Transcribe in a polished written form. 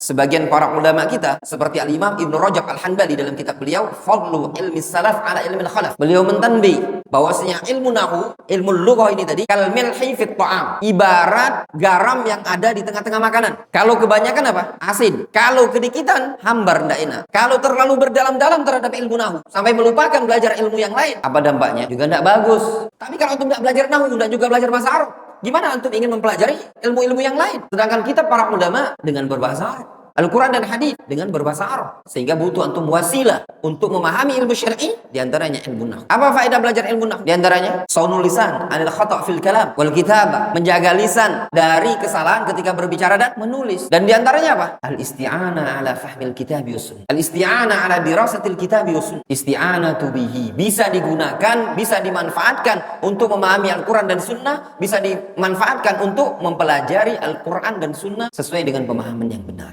sebagian para ulama kita seperti Al-Imam Ibnu Rajab Al-Hanbali dalam kitab beliau Fadlu Ilmi Salaf ala Ilmi Khalaf, beliau mentanbih bahwasanya ilmu nahwu, ilmu lughah ini tadi kal milhi fit ta'am, ibarat garam yang ada di tengah-tengah makanan. Kalau kebanyakan apa? Asin. Kalau kedikitan hambar, ndak enak. Kalau terlalu berdalam-dalam terhadap ilmu nahwu sampai melupakan belajar ilmu yang lain, apa dampaknya? Juga ndak bagus. Tapi kalau antum ndak belajar nahwu dan juga belajar bahasa Arab, gimana antum ingin mempelajari ilmu-ilmu yang lain? Sedangkan kita para ulama dengan berbahasa Arab, Al-Quran dan hadis dengan berbahasa Arab, sehingga butuh antum wasilah untuk memahami ilmu syar'i, diantaranya ilmu nahwu. Apa faedah belajar ilmu nahwu? Diantaranya saunul lisan anil khata' fil kalam wal kitabah, menjaga lisan dari kesalahan ketika berbicara dan menulis. Dan diantaranya apa? Al-isti'anah ala fahmil kitabi was sunnah, al-isti'anah ala dirasatil kitabi was sunnah. Isti'anatu bihi bisa digunakan, bisa dimanfaatkan untuk memahami Al-Quran dan sunnah, bisa dimanfaatkan untuk mempelajari Al-Quran dan sunnah sesuai dengan pemahaman yang benar.